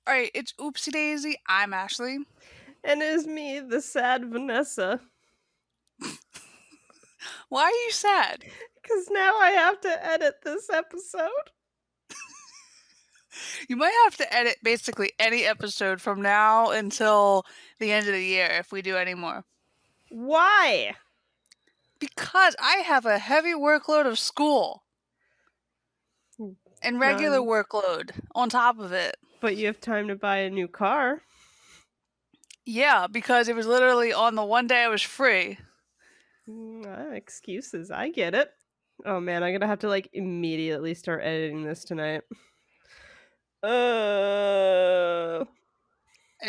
Alright, it's Oopsy Daisy. I'm Ashley. And it is me, the sad Vanessa. Why are you sad? Because now I have to edit this episode. You might have to edit basically any episode from now until the end of the year if we do any more. Why? Because I have a heavy workload of school and regular None. workload on top of it. But you have time to buy a new car. Yeah, because it was literally on the one day I was free. Excuses. I get it. Oh man, I'm gonna have to immediately start editing this tonight. I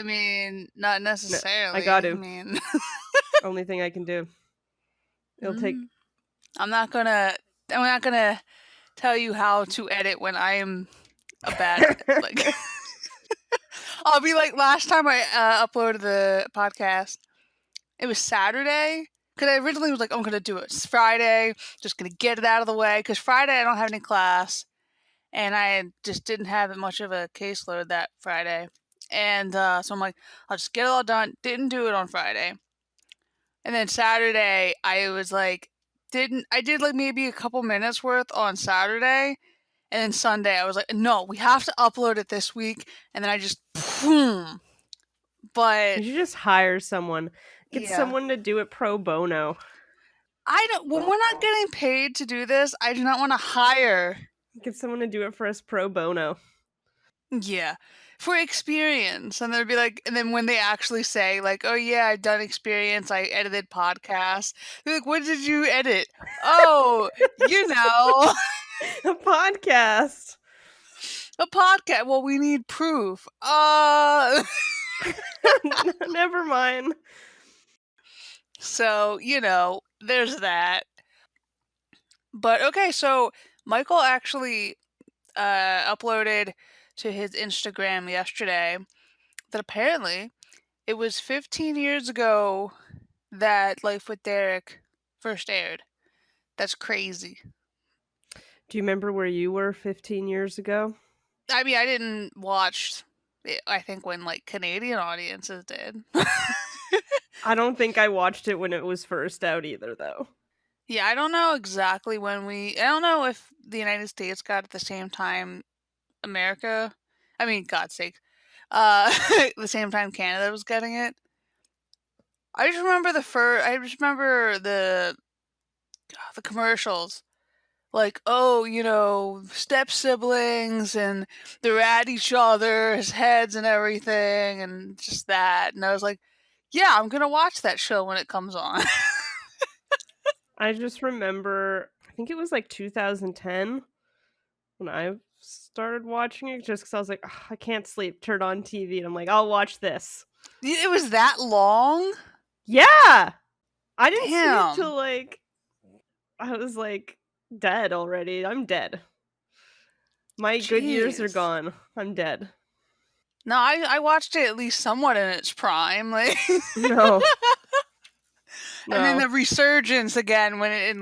mean, not No, necessarily. I got I to. mean, Only thing I can do. It'll take. I'm not gonna tell you how to edit when I am a bad I'll be like last time I uploaded the podcast. It was Saturday because I originally was like, I'm gonna do it. It's Friday, just gonna get it out of the way because Friday I don't have any class, and I just didn't have much of a caseload that Friday, and so I'm like, I'll just get it all done. Didn't do it on Friday, and then Saturday I was like, I did like maybe a couple minutes worth on Saturday. And then Sunday, I was like, no, we have to upload it this week. And then I just, boom. But You should just hire someone. Get yeah, someone to do it pro bono. when we're not getting paid to do this, I do not want to hire. Get someone to do it for us pro bono. Yeah, for experience. And they'd be like, and then when they actually say, like, oh yeah, I've done experience, I edited podcasts, they're like, what did you edit? Oh, you know, A podcast. a podcast. Well, we need proof. Never mind. So, there's that. But okay, so Michael actually uploaded to his Instagram yesterday that apparently it was 15 years ago that Life with Derek first aired. That's crazy. Do you remember where you were 15 years ago? I mean, I didn't watch it, I think when Canadian audiences did. I don't think I watched it when it was first out either, though. Yeah, I don't know exactly when I don't know if the United States got it at the same time America. I mean, God's sake. The same time Canada was getting it. I just remember the commercials. Like, oh, step siblings and they're at each other's heads and everything and just that. And I was like, yeah, I'm gonna watch that show when it comes on. I just remember, I think it was 2010 when I started watching it just because I was like, I can't sleep, turn on TV. And I'm like, I'll watch this. It was that long? Yeah! I didn't Damn. sleep till I was dead already. I'm dead. My good years are Jeez. gone. I'm dead. No, I watched it at least somewhat in its prime. Like, No. and then the resurgence again when it in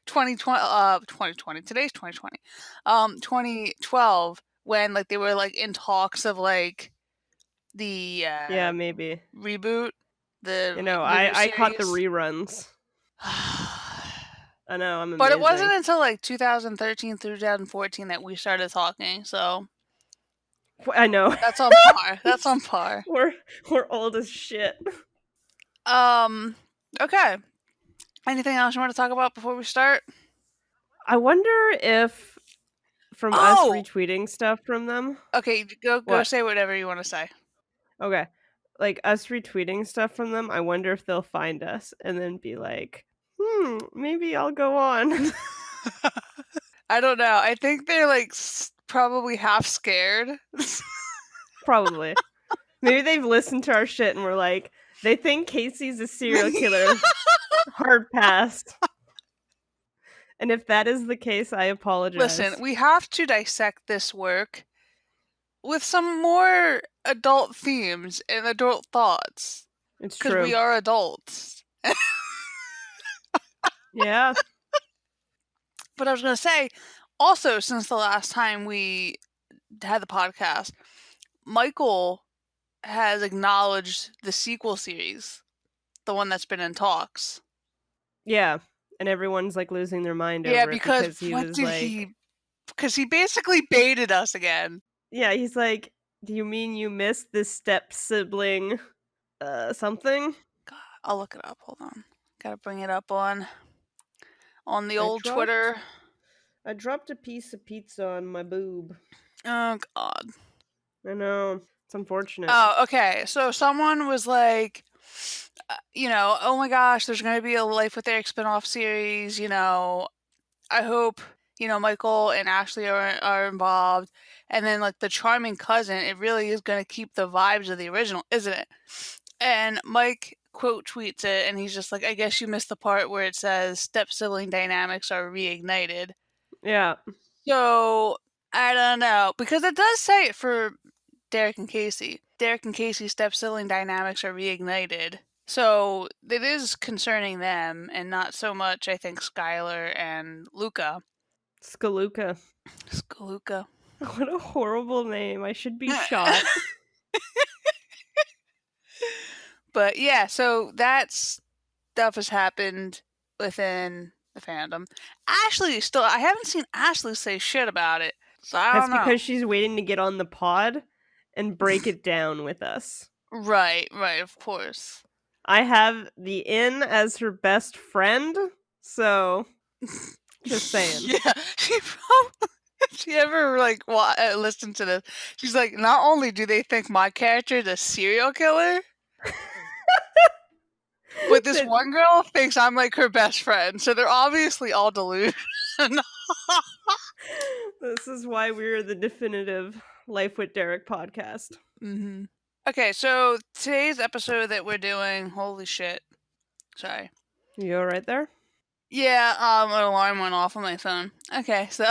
2020, today's 2020, 2012, when they were in talks of the yeah, maybe reboot. I caught the reruns. I know, I'm amazing. But it wasn't until 2013 through 2014 that we started talking, so I know. that's on par. That's on par. We're old as shit. Okay. Anything else you want to talk about before we start? I wonder if from us retweeting stuff from them. Okay, go say whatever you want to say. Okay. Us retweeting stuff from them, I wonder if they'll find us and then be like, maybe I'll go on. I don't know. I think they're probably half scared. Probably. Maybe they've listened to our shit and we're like, they think Casey's a serial killer. Hard pass. And if that is the case, I apologize. Listen, we have to dissect this work with some more adult themes and adult thoughts. It's true. Because we are adults. Yeah. But I was going to say, also, since the last time we had the podcast, Michael has acknowledged the sequel series, the one that's been in talks. Yeah, and everyone's like losing their mind Yeah, over it because because he what was did like, he? Because he basically baited us again. yeah, he's like, do you mean you missed this step sibling something? God, I'll look it up. Hold on. Gotta bring it up on the I old Twitter. dropped a piece of pizza on my boob. Oh God. I know. It's unfortunate. Oh, okay. So someone was like, oh my gosh, there's going to be a Life with Eric spinoff series. I hope, Michael and Ashley are involved. And then, like, the charming cousin, it really is going to keep the vibes of the original, isn't it? And Mike quote tweets it, and he's just like, I guess you missed the part where it says step sibling dynamics are reignited. Yeah. So, I don't know. Because it does say it for Derek and Casey. Derek and Casey's step sibling dynamics are reignited. So it is concerning them and not so much, I think, Skylar and Luca. Skaluka. Skaluka. What a horrible name. I should be shot. But yeah, so that stuff has happened within the fandom. Ashley I haven't seen Ashley say shit about it. So I don't know. That's because she's waiting to get on the pod and break it down with us. Right, of course. I have the inn as her best friend, so just saying. Yeah, she ever listened to this, she's like, not only do they think my character is a serial killer, but this one girl thinks I'm like her best friend, so they're obviously all delusional. This is why we're the definitive Life with Derek podcast. Mm-hmm. Okay, so today's episode that we're doing, holy shit. Sorry. You all right there? Yeah, an alarm went off on my phone. Okay, so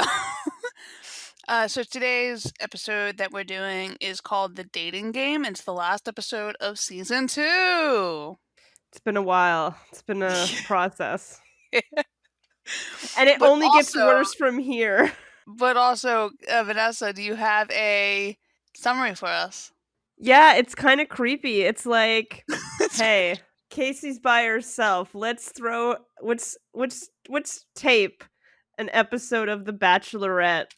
so today's episode that we're doing is called The Dating Game. It's the last episode of season 2. It's been a while. It's been a process. Yeah. And it only gets worse from here. But also, Vanessa, do you have a summary for us? Yeah, it's kind of creepy. It's like, hey, Casey's by herself. Let's throw what's tape an episode of The Bachelorette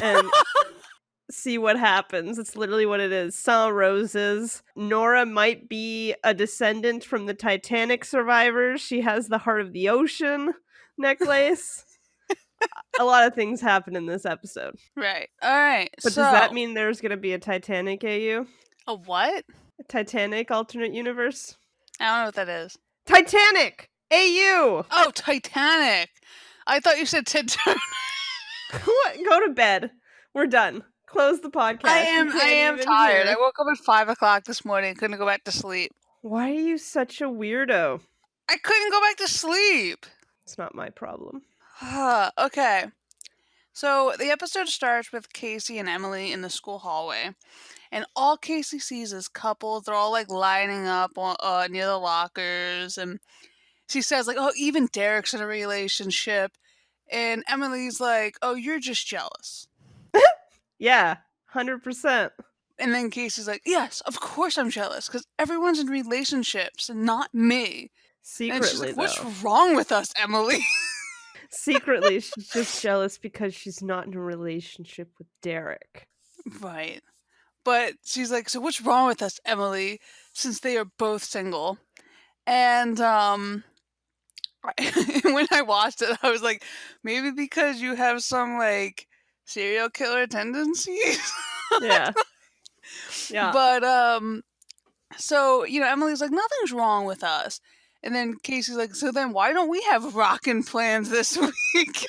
and see what happens. It's literally what it is. Sans roses. Nora might be a descendant from the Titanic survivors. She has the Heart of the Ocean necklace. A lot of things happen in this episode. Right. All right. But does that mean there's going to be a Titanic AU? A what? A Titanic alternate universe? I don't know what that is. Titanic! AU! Oh, Titanic! I thought you said Ted Turner. What? Go to bed. We're done. Close the podcast. I am tired. I woke up at 5 o'clock this morning. Couldn't go back to sleep. Why are you such a weirdo? I couldn't go back to sleep. It's not my problem. Okay. So the episode starts with Casey and Emily in the school hallway. And all Casey sees is couples. They're all like lining up near the lockers. And she says like, oh, even Derek's in a relationship. And Emily's like, oh, you're just jealous. Yeah, 100%. And then Casey's like, yes, of course I'm jealous. Because everyone's in relationships and not me. Secretly, and she's like, what's wrong with us, Emily? Secretly, she's just jealous because she's not in a relationship with Derek. Right. But she's like, so what's wrong with us, Emily, since they are both single? And when I watched it, I was like, maybe because you have some, like, serial killer tendencies? Yeah. Yeah. But, so, Emily's like, nothing's wrong with us. And then Casey's like, so then why don't we have rockin' plans this week?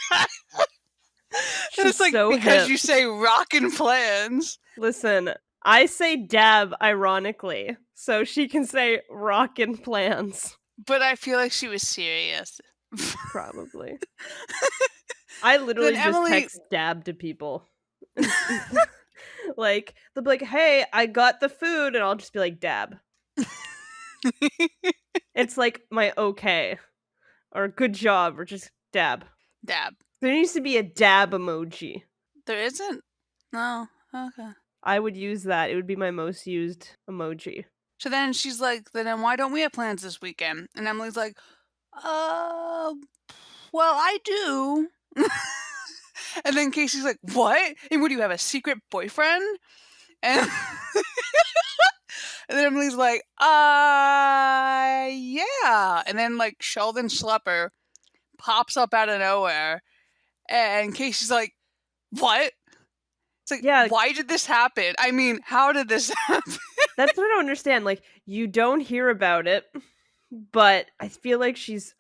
And it's like, so because hip. You say rockin' plans. Listen, I say dab ironically, so she can say rockin' plans. But I feel like she was serious. Probably. I literally just text dab to people. Like, they'll be like, hey, I got the food, and I'll just be like, dab. It's like my okay, or good job, or just dab. Dab. There needs to be a dab emoji. There isn't? No. Okay. I would use that. It would be my most used emoji. So then she's like, then why don't we have plans this weekend? And Emily's like, uh, well, I do. And then Casey's like, what? And what do you have, a secret boyfriend? And, and then Emily's like, yeah. And then like Sheldon Schlepper pops up out of nowhere. And Casey's like, what? It's like, Yeah. why did this happen? I mean, how did this happen? That's what I don't understand. Like, you don't hear about it, but I feel like she's,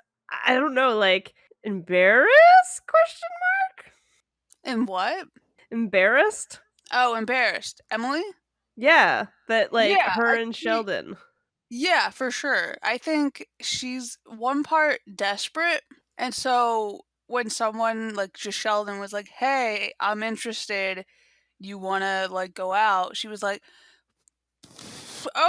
I don't know, like, embarrassed? Question mark? And what? Embarrassed? Oh, embarrassed. Emily? Yeah, that, like, Yeah, her I and think Sheldon. yeah, for sure. I think she's one part desperate, and so when someone like just Sheldon was like, "Hey, I'm interested. You wanna like go out?" She was like,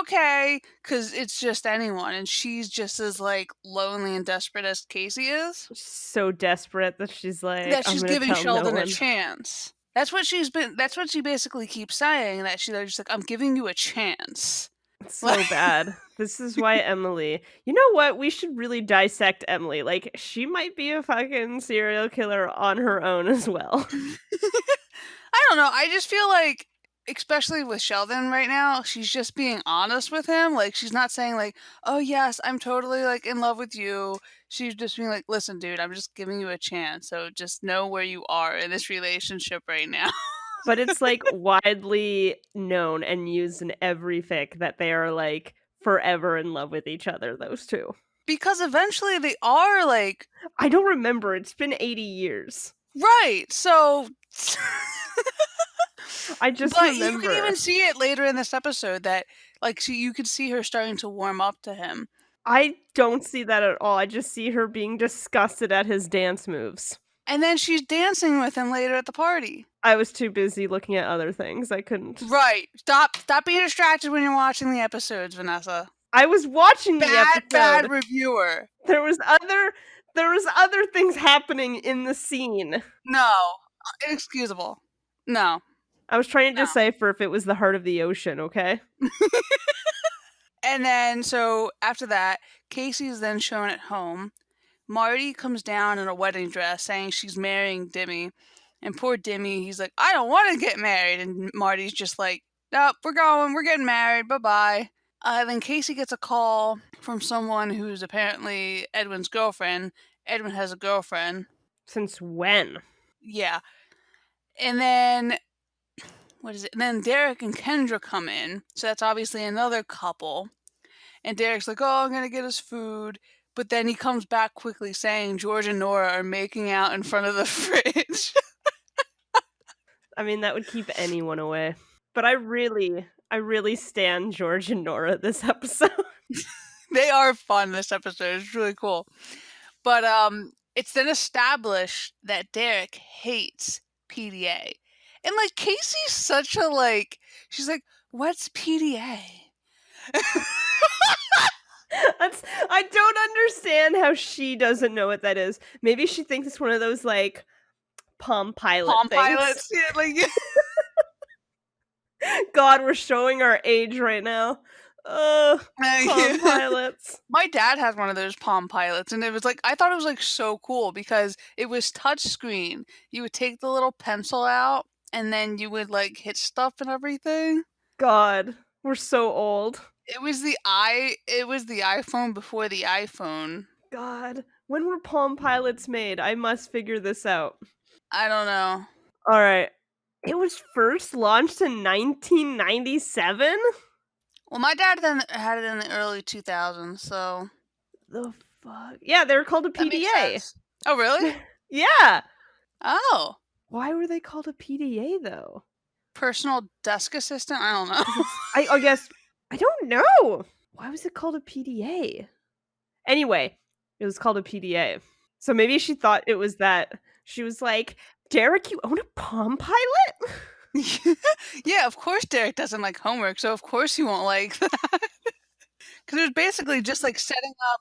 "Okay," because it's just anyone, and she's just as like lonely and desperate as Casey is. She's so desperate that she's like, That I'm she's gonna giving tell no Sheldon a one. chance. That's what she's been. That's what she basically keeps saying. That she's just like, "I'm giving you a chance." It's Like, so bad. This is why Emily, you know what? We should really dissect Emily. Like, she might be a fucking serial killer on her own as well. I don't know. I just feel like, especially with Sheldon right now, she's just being honest with him. Like, she's not saying like, "Oh yes, I'm totally like in love with you." She's just being like, "Listen, dude, I'm just giving you a chance. So just know where you are in this relationship right now." But it's, like, widely known and used in every fic that they are, like, forever in love with each other, those 2. Because eventually they are like, I don't remember, it's been 80 years. right. So I just but you can even remember. see it later in this episode that like you could see her starting to warm up to him. I don't see that at all, I just see her being disgusted at his dance moves. And then she's dancing with him later at the party. I was too busy looking at other things, I couldn't. Right. Stop being distracted when you're watching the episodes, Vanessa. I was watching the Bad episode. reviewer. There was other things happening in the scene. No. Inexcusable. No. I was trying to No. decipher if it was the heart of the ocean, okay? And then, so after that, Casey's then shown at home. Marty comes down in a wedding dress saying she's marrying Dimmy. And poor Dimmy, he's like, I don't want to get married. And Marty's just like, nope, we're getting married. Bye-bye. Then Casey gets a call from someone who's apparently Edwin's girlfriend. Edwin has a girlfriend. Since when? Yeah. And then, what is it? And then Derek and Kendra come in. So that's obviously another couple. And Derek's like, oh, I'm going to get us food. But then he comes back quickly saying George and Nora are making out in front of the fridge. I mean, that would keep anyone away. But I really stan George and Nora this episode. They are fun this episode. It's really cool. But it's then established that Derek hates PDA. And like Casey's such a like, she's like, what's PDA? I don't understand how she doesn't know what that is. Maybe she thinks it's one of those like Palm Pilot things. Pilots. Yeah, like God, we're showing our age right now. Palm Pilots. My dad had one of those Palm Pilots, and it was like, I thought it was like so cool because it was touchscreen. You would take the little pencil out, and then you would like hit stuff and everything. God, we're so old. It was the iPhone before the iPhone. God, when were Palm Pilots made? I must figure this out. I don't know. All right. It was first launched in 1997? Well, my dad then had it in the early 2000s, so The fuck? Yeah, they were called a that makes PDA. sense. Oh, really? Yeah. Oh. Why were they called a PDA though? Personal desk assistant? I don't know. I guess I don't know. Why was it called a PDA? Anyway, it was called a PDA. So maybe she thought it was that. She was like, Derek, you own a Palm Pilot? Yeah, of course Derek doesn't like homework, so of course he won't like that. Because it was basically just like setting up,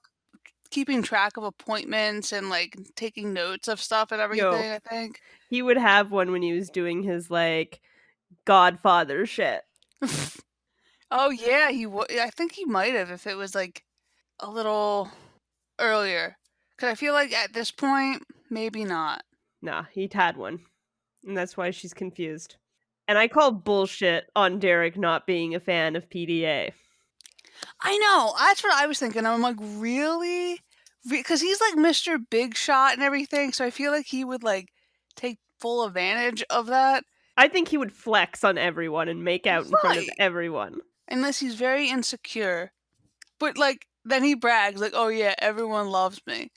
keeping track of appointments and like taking notes of stuff and everything, I think. He would have one when he was doing his like Godfather shit. Oh yeah, I think he might have if it was like a little earlier. Because I feel like at this point, maybe not. Nah, he'd had one. And that's why she's confused. And I call bullshit on Derek not being a fan of PDA. I know. That's what I was thinking. I'm like, really? Because he's like Mr. Big Shot and everything. So I feel like he would like take full advantage of that. I think he would flex on everyone and make out in front of Right. everyone. Unless he's very insecure. But like, then he brags, like, oh yeah, everyone loves me.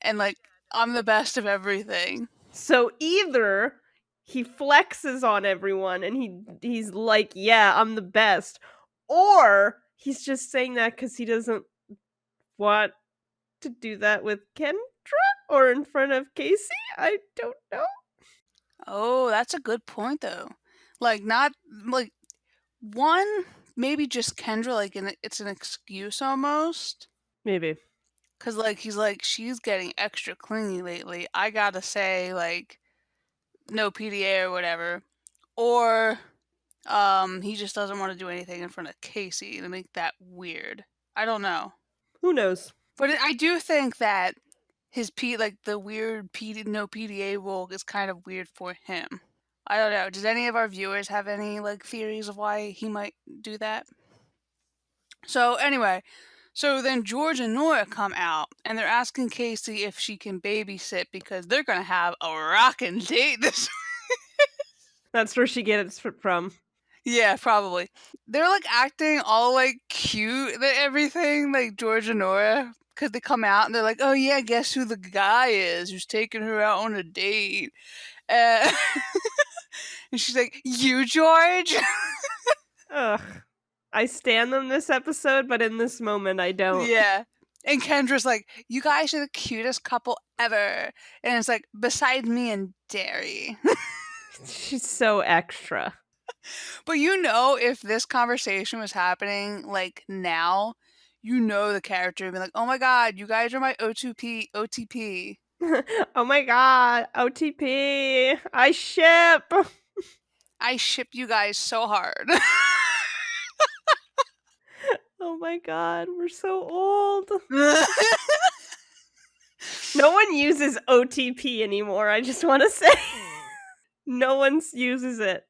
And like, I'm the best of everything. So either he flexes on everyone and he's like, yeah, I'm the best. Or he's just saying that because he doesn't want to do that with Kendra or in front of Casey. I don't know. Oh, that's a good point though. Like, not like one, maybe just Kendra, like, it's an excuse almost. Maybe. Cause like he's like, she's getting extra clingy lately. I gotta say, like, no PDA or whatever. Or he just doesn't want to do anything in front of Casey to make that weird. I don't know. Who knows? But I do think that his like the weird no PDA rule is kind of weird for him. I don't know. Does any of our viewers have any like theories of why he might do that? So anyway, so then George and Nora come out and they're asking Casey if she can babysit because they're gonna have a rockin' date this. That's where she gets it from. Yeah, probably. They're like acting all like cute and everything, like George and Nora, because they come out and they're like, "Oh yeah, guess who the guy is who's taking her out on a date?" Uh, and she's like, "You, George." Ugh. I stand them this episode, but in this moment I don't. Yeah. And Kendra's like, "You guys are the cutest couple ever," and it's like, beside me and Derry. She's so extra. But you know, if this conversation was happening like now, you know the character would be like, "Oh my god, you guys are my OTP." Oh my god, OTP. I ship. I ship you guys so hard. Oh my god, we're so old. No one uses OTP anymore, I just want to say. No one uses it.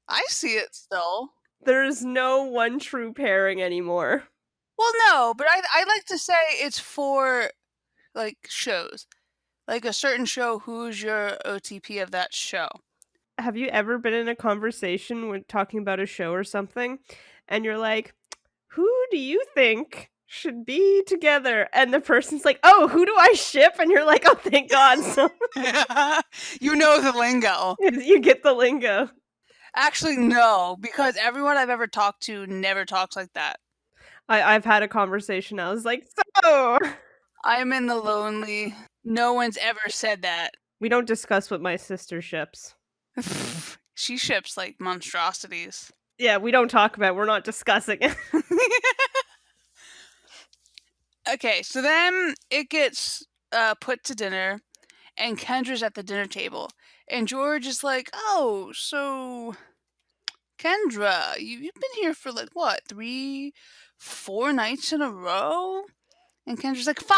I see it still. There's no one true pairing anymore. Well, no, but I like to say it's for like shows. Like a certain show, who's your OTP of that show? Have you ever been in a conversation when talking about a show or something and you're like, who do you think should be together? And the person's like, oh, who do I ship? And you're like, oh, thank God. So You know the lingo. you get the lingo. Actually, no, because everyone I've ever talked to never talks like that. I've had a conversation. I was like, so I'm in the lonely. No one's ever said that. we don't discuss what my sister ships. She ships like monstrosities. Yeah, we don't talk about it. We're not discussing it. Okay, so then it gets put to dinner, and Kendra's at the dinner table, and George is like, "Oh, so Kendra, you've been here for like what, 3, 4 nights in a row?" And Kendra's like, 5.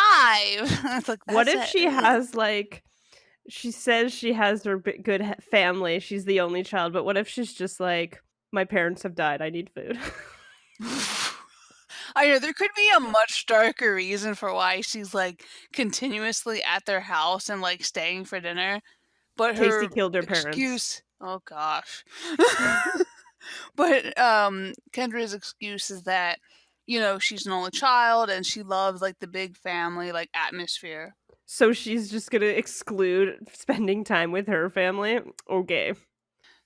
It's like, What that's if it. she has like, she says she has her good family, she's the only child, but what if she's just like, my parents have died, I need food? I know there could be a much darker reason for why she's like continuously at their house and like staying for dinner, but Casey her killed her excuse. parents. Oh gosh. But Kendra's excuse is that she's an only child and she loves like the big family like atmosphere. So she's just gonna exclude spending time with her family? Okay.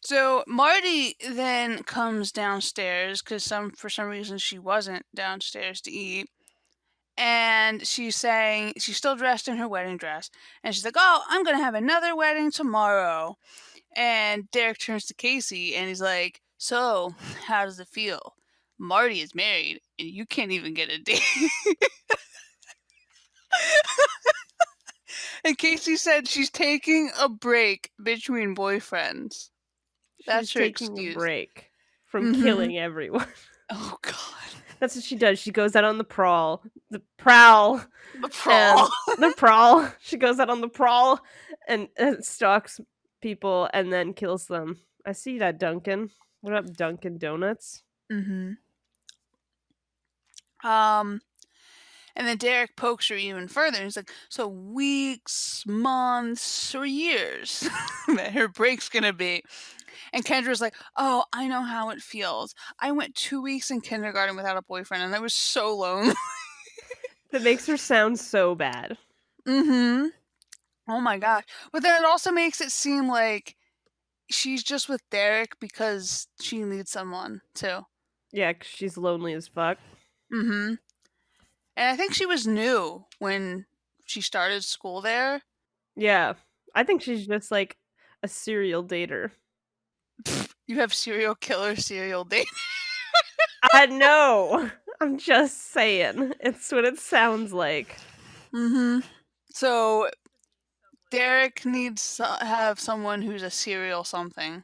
So Marty then comes downstairs because for some reason she wasn't downstairs to eat. And she's saying she's still dressed in her wedding dress. And she's like, "Oh, I'm going to have another wedding tomorrow." And Derek turns to Casey and he's like, "So, how does it feel? Marty is married and you can't even get a date." And Casey said she's taking a break between boyfriends. That's She's her taking a excuse. break from killing everyone. Oh God. That's what she does. She goes out on the prowl. The prowl. The And prowl. the prowl. She goes out on the prowl and stalks people and then kills them. I see that, Duncan. What up, Dunkin' Donuts? And then Derek pokes her even further. He's like, so weeks, months, or years that her break's gonna be. And Kendra's like, oh, I know how it feels. I went 2 weeks in kindergarten without a boyfriend, and I was so lonely. That makes her sound so bad. Oh my gosh. But then it also makes it seem like she's just with Derek because she needs someone, too. Yeah, 'cause she's lonely as fuck. And I think she was new when she started school there. Yeah. I think she's just like a serial dater. You have serial killer serial date. I know. I'm just saying. It's what it sounds like. So Derek needs to have someone who's a serial something.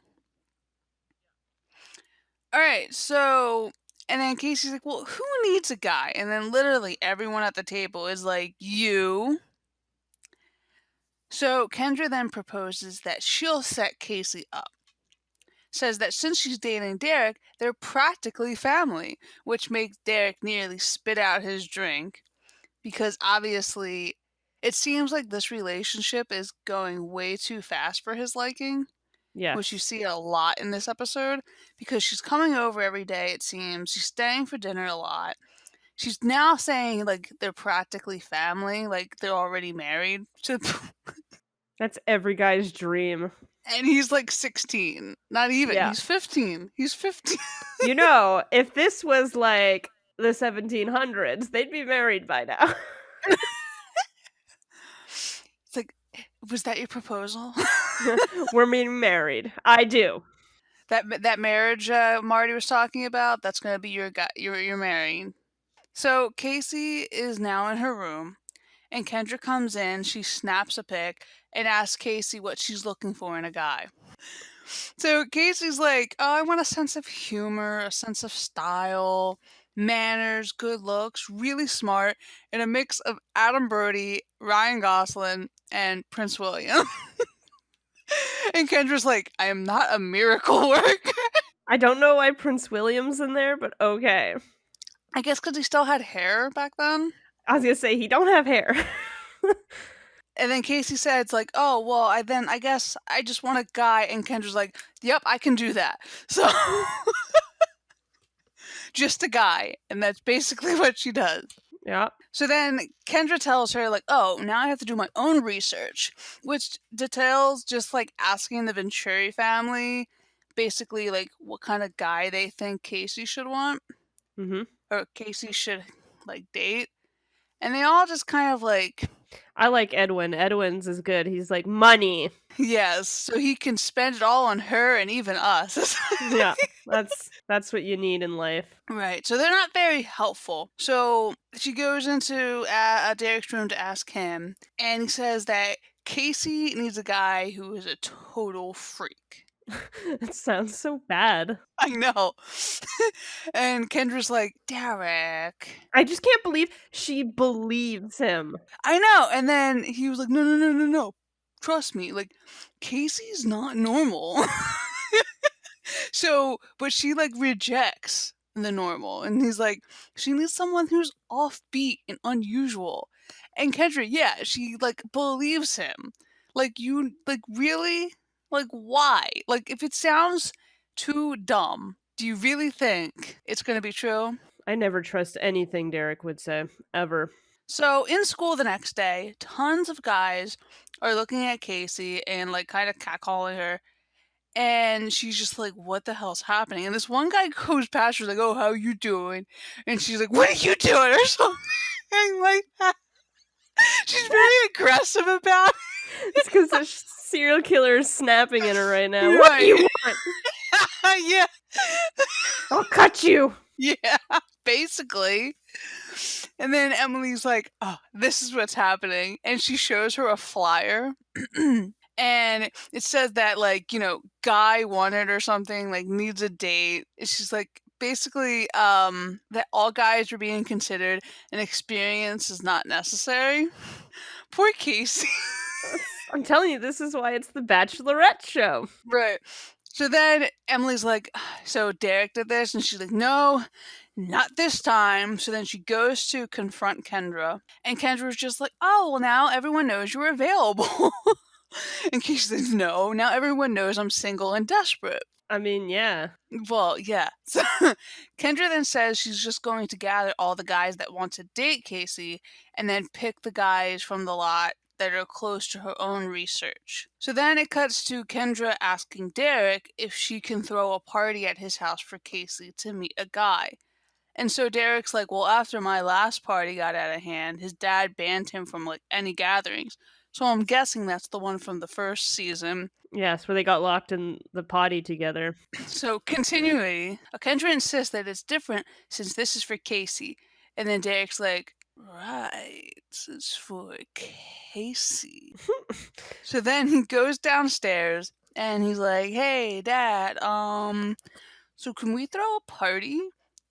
All right, so and then Casey's like, "Well, who needs a guy?" And then literally everyone at the table is like, "You." So Kendra then proposes that she'll set Casey up. Says that since she's dating Derek, they're practically family, which makes Derek nearly spit out his drink because obviously it seems like this relationship is going way too fast for his liking. Yes. Which you see a lot in this episode because she's coming over every day, it seems. She's staying for dinner a lot. She's now saying, like, they're practically family, like, they're already married. That's every guy's dream. And he's, like, 16. Not even. Yeah. He's 15. He's 15. You know, if this was like the 1700s, they'd be married by now. It's like, was that your proposal? We're being married. I do. That marriage Marty was talking about, that's going to be your guy. You're marrying. So Casey is now in her room, and Kendra comes in. She snaps a pic and asks Casey what she's looking for in a guy. So Casey's like, "Oh, I want a sense of humor, a sense of style, manners, good looks, really smart, and a mix of Adam Brody, Ryan Gosling, and Prince William." And Kendra's like, "I am not a miracle worker." I don't know why Prince William's in there, but okay. I guess because he still had hair back then. I was gonna say he don't have hair. And then Casey said, "It's like, oh well, I guess I just want a guy." And Kendra's like, "Yep, I can do that." So just a guy, and that's basically what she does. Yeah. So then Kendra tells her, like, oh, now I have to do my own research, which details just like asking the Venturi family basically like what kind of guy they think Casey should want or Casey should like date. And they all just kind of like, I like Edwin. Edwin's is good. He's like money. yes, so he can spend it all on her and even us. Yeah, that's what you need in life. Right, so they're not very helpful. So she goes into Derek's room to ask him, and he says that Casey needs a guy who is a total freak. It sounds so bad. I know. And Kendra's like, Derek. I just can't believe she believes him. I know. And then he was like, no. Trust me. Like, Casey's not normal. So, but she like rejects the normal. And he's like, she needs someone who's offbeat and unusual. And Kendra, yeah, she like believes him. Like, you, like, really? Like, why? Like, if it sounds too dumb, do you really think it's going to be true? I never trust anything Derek would say, ever. So, in school the next day, tons of guys are looking at Casey and, like, kind of catcalling her. And she's just like, what the hell's happening? And this one guy goes past her, like, oh, how you doing? And she's like, what are you doing? Or something like that. She's very aggressive about it. It's because the serial killer is snapping at her right now. Right. What do you want? Yeah. I'll cut you. Yeah, basically. And then Emily's like, oh, this is what's happening. And she shows her a flyer. And it says that, like, guy wanted or something, like, needs a date. It's just like basically that all guys are being considered and experience is not necessary. Poor Casey. I'm telling you, this is why it's the Bachelorette show. Right. So then Emily's like, so Derek did this, and she's like, no, not this time. So then she goes to confront Kendra, and Kendra's just like, oh, well, now everyone knows you're available. And Casey's like, no, now everyone knows I'm single and desperate. I mean, yeah. Well, yeah. So Kendra then says she's just going to gather all the guys that want to date Casey and then pick the guys from the lot that are close to her own research. So then it cuts to Kendra asking Derek if she can throw a party at his house for Casey to meet a guy. And so Derek's like, well, after my last party got out of hand, his dad banned him from like any gatherings. So I'm guessing that's the one from the first season. Yes, where they got locked in the potty together. So continually, Kendra insists that it's different since this is for Casey. And then Derek's like, right, it's for Casey. So then he goes downstairs and he's like, hey, Dad, so can we throw a party?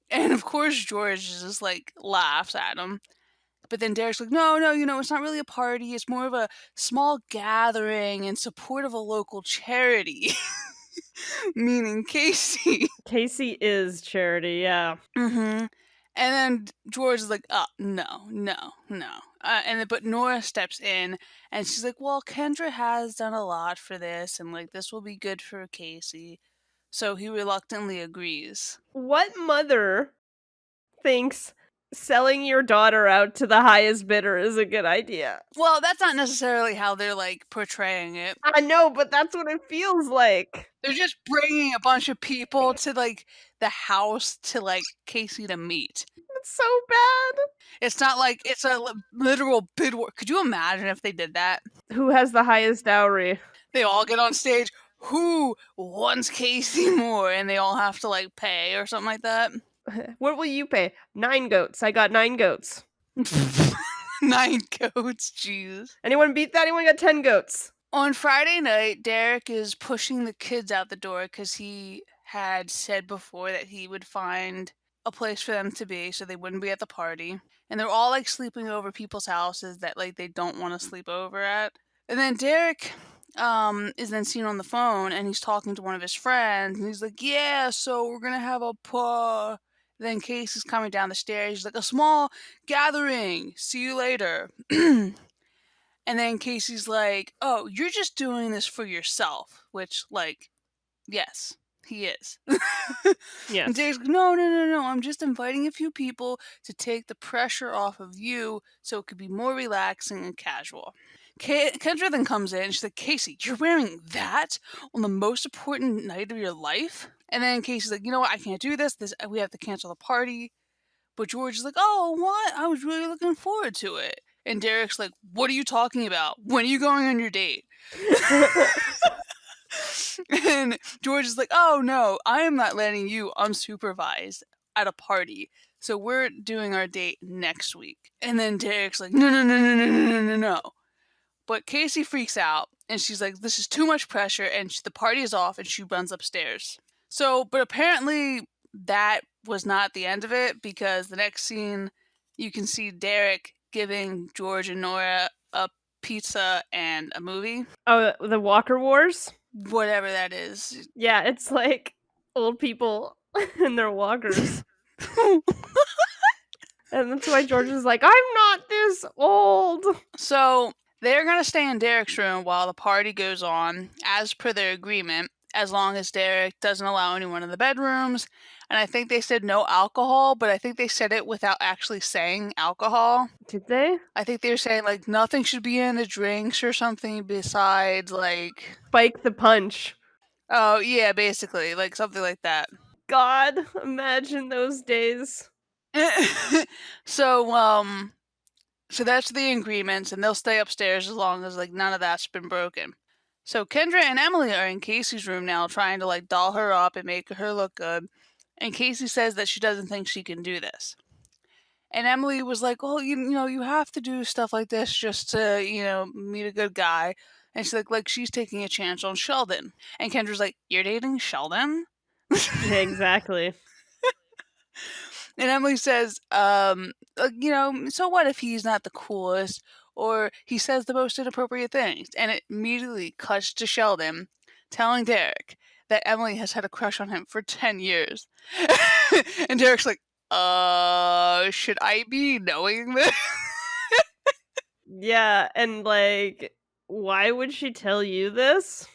And of course, George just like laughs at him. But then Derek's like, no, it's not really a party. It's more of a small gathering in support of a local charity. Meaning Casey. Casey is charity, yeah. And then George is like, oh, no. But Nora steps in and she's like, well, Kendra has done a lot for this and like this will be good for Casey. So he reluctantly agrees. What mother thinks selling your daughter out to the highest bidder is a good idea? Well, that's not necessarily how they're like portraying it. I know, but that's what it feels like. They're just bringing a bunch of people to like the house to like Casey to meet. It's so bad. It's not like it's a literal bid war. Could you imagine if they did that? Who has the highest dowry? They all get on stage. Who wants Casey more? And they all have to like pay or something like that. What will you pay? 9 goats. I got 9 goats. 9 goats, jeez. Anyone beat that? Anyone got 10 goats? On Friday night, Derek is pushing the kids out the door because he had said before that he would find a place for them to be so they wouldn't be at the party. And they're all like sleeping over people's houses that like they don't want to sleep over at. And then Derek is then seen on the phone and he's talking to one of his friends and he's like, yeah, so we're gonna have a Then Casey's coming down the stairs. He's like, a small gathering. See you later. And then Casey's like, oh, you're just doing this for yourself, which, like, yes, he is. Yes. And Derek's like, no, I'm just inviting a few people to take the pressure off of you so it could be more relaxing and casual. Kendra then comes in and she's like, Casey, you're wearing that on the most important night of your life? And then Casey's like, you know what, I can't do this. We have to cancel the party. But George is like, oh, what? I was really looking forward to it. And Derek's like, what are you talking about? When are you going on your date? And George is like, oh, no, I am not letting you unsupervised at a party. So we're doing our date next week. And then Derek's like, no. But Casey freaks out. And she's like, this is too much pressure. And the party is off. And she runs upstairs. So, but apparently that was not the end of it. Because the next scene, you can see Derek giving George and Nora a pizza and a movie. Oh, the Walker Wars? Whatever that is. Yeah, it's like old people and their walkers. And that's why George is like, I'm not this old. So they're going to stay in Derek's room while the party goes on, as per their agreement, as long as Derek doesn't allow anyone in the bedrooms. And I think they said no alcohol, but I think they said it without actually saying alcohol. Did they? I think they were saying, like, nothing should be in the drinks or something besides, like... Spike the punch. Oh, yeah, basically. Like, something like that. God, imagine those days. So that's the agreements, and they'll stay upstairs as long as, like, none of that's been broken. So Kendra and Emily are in Casey's room now trying to, like, doll her up and make her look good. And Casey says that she doesn't think she can do this. And Emily was like, well, you know, you have to do stuff like this just to, meet a good guy. And she's like she's taking a chance on Sheldon. And Kendra's like, "You're dating Sheldon?" Yeah, exactly. And Emily says, so what if he's not the coolest or he says the most inappropriate things? And it immediately cuts to Sheldon telling Derek that Emily has had a crush on him for 10 years. And Derek's like, should I be knowing this? Yeah, and like, why would she tell you this?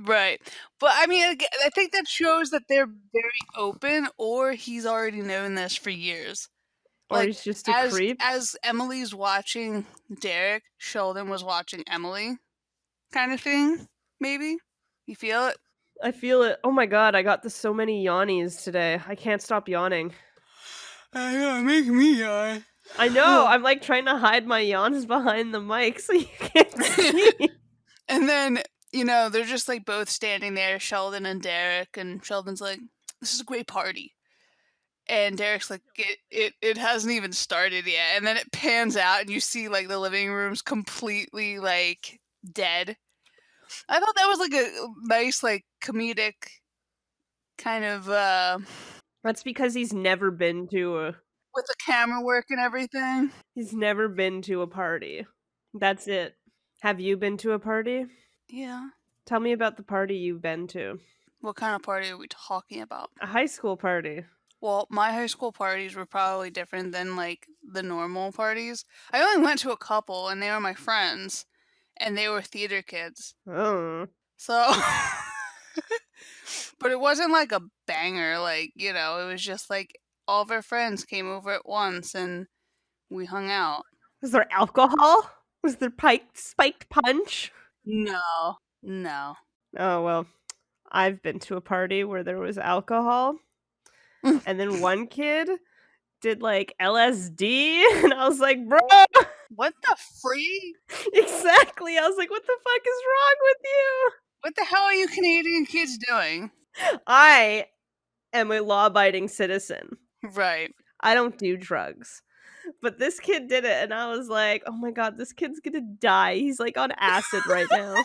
Right. But I mean, I think that shows that they're very open, or he's already known this for years. Or Like he's just a as creep? as Emily's watching Derek, Sheldon was watching Emily, kind of thing. Maybe you feel it. I feel it. Oh my god, I got so many yawnies today. I can't stop yawning. I know, make me yawn. I know. I'm like trying to hide my yawns behind the mic so you can't see. And then they're just like both standing there, Sheldon and Derek, and Sheldon's like, "This is a great party." And Derek's like, it hasn't even started yet. And then it pans out and you see like the living room's completely like dead. I thought that was like a nice, like comedic kind of That's because he's never been to a with the camera work and everything. party. That's it. Have you been to a party? Yeah. Tell me about the party you've been to. What kind of party are we talking about? A high school party. Well, my high school parties were probably different than like the normal parties. I only went to a couple and they were my friends and they were theater kids. Oh. So but it wasn't like a banger, like, it was just like all of our friends came over at once and we hung out. Was there alcohol? Was there spiked punch? No. No. Oh, well, I've been to a party where there was alcohol. And then one kid did like LSD. And I was like, bro. What the free? Exactly. I was like, what the fuck is wrong with you? What the hell are you Canadian kids doing? I am a law abiding citizen. Right. I don't do drugs. But this kid did it, and I was like, oh my god, this kid's gonna die. He's like on acid right now.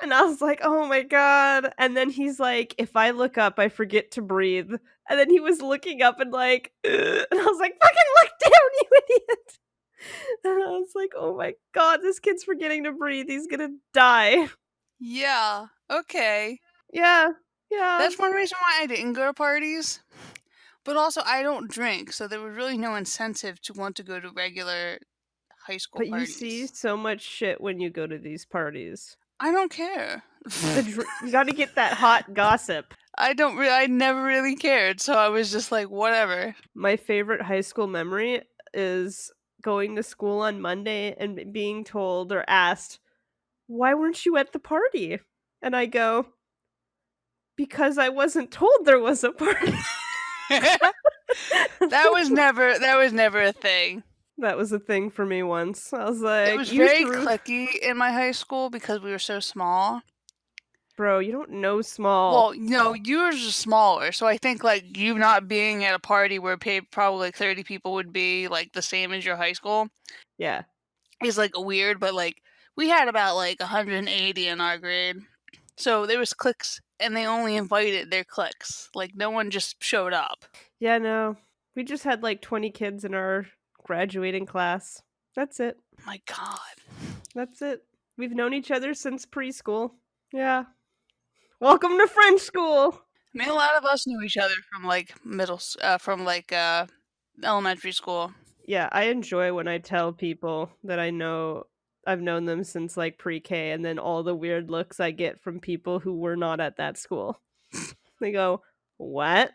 And I was like, oh my god. And then he's like, if I look up, I forget to breathe. And then he was looking up and like, ugh. And I was like, fucking look down, you idiot. And I was like, oh my god, this kid's forgetting to breathe. He's gonna die. Yeah. Okay. Yeah. Yeah. That's one reason why I didn't go to parties. But also, I don't drink, so there was really no incentive to want to go to regular high school But parties. you see so much shit when you go to these parties. I don't care. You gotta get that hot gossip. I never really cared, so I was just like, whatever. My favorite high school memory is going to school on Monday and being told or asked, why weren't you at the party? And I go, because I wasn't told there was a party. That was never a thing. That was a thing for me once. I was like, it was very cliquey in my high school because we were so small. Bro, you don't know small. Well, yours is smaller, so I think like you not being at a party where probably like 30 people would be like the same as your high school. Yeah. Is like weird, but like we had about like 180 in our grade. So there was cliques and they only invited their cliques. Like no one just showed up. Yeah, no. We just had like 20 kids in our graduating class. That's it. My god. That's it. We've known each other since preschool. Yeah. Welcome to French school. I mean, a lot of us knew each other from like elementary school. Yeah, I enjoy when I tell people that I've known them since like pre-K, and then all the weird looks I get from people who were not at that school. They go, what?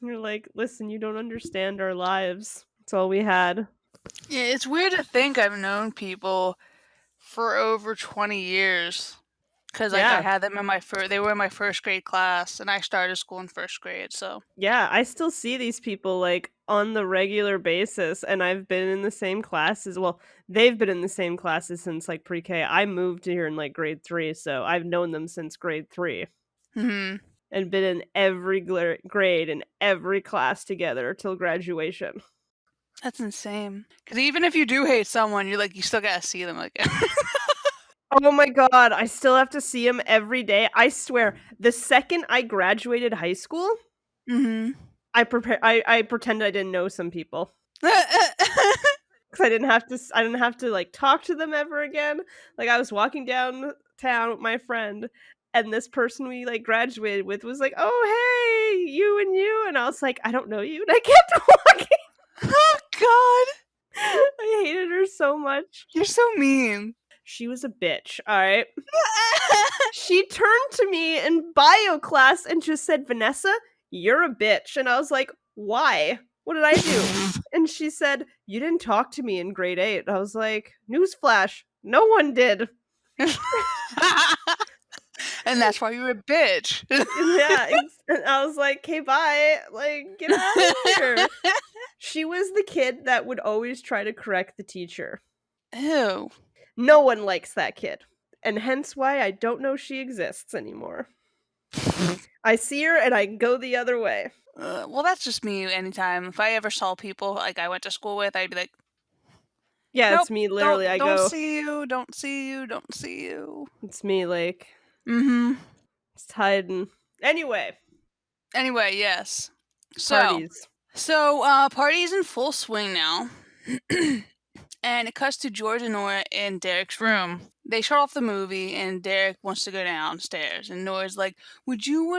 You're like, listen, you don't understand our lives. That's all we had. Yeah, it's weird to think I've known people for over 20 years. Because like, I had them they were in my first grade class, and I started school in first grade, so. Yeah, I still see these people like on the regular basis, and I've been in the same classes. Well, they've been in the same classes since like pre-K. I moved here in like grade 3, so I've known them since grade 3. Mm-hmm. And been in every grade and every class together till graduation. That's insane. Because even if you do hate someone, you still gotta see them again. Oh my god, I still have to see him every day. I swear, the second I graduated high school, Mhm. I pretend I didn't know some people. 'Cause I didn't have to, like, talk to them ever again. Like, I was walking downtown with my friend, and this person we, like, graduated with was like, "Oh, hey, you and you," and I was like, "I don't know you," and I kept walking. Oh god! I hated her so much. You're so mean. She was a bitch, alright? She turned to me in bio class and just said, "Vanessa, you're a bitch," and I was like, "Why? What did I do?" And she said, "You didn't talk to me in grade 8." I was like, "Newsflash, no one did." And that's why you're a bitch. Yeah, and I was like, "Okay, bye, like, get out of here." She was the kid that would always try to correct the teacher. Ew. No one likes that kid, and hence why I don't know she exists anymore. I see her and I go the other way. Well, that's just me anytime. If I ever saw people, like, I went to school with, I'd be like, Yeah, "Nope, it's me, literally, I don't go, see you, don't see you, don't see you." it's me, like, Mhm. it's hiding. Anyway, Anyway, yes. So parties. party's in full swing now. And it cuts to George and Nora in Derek's room. They shut off the movie, and Derek wants to go downstairs. And Nora's like, would you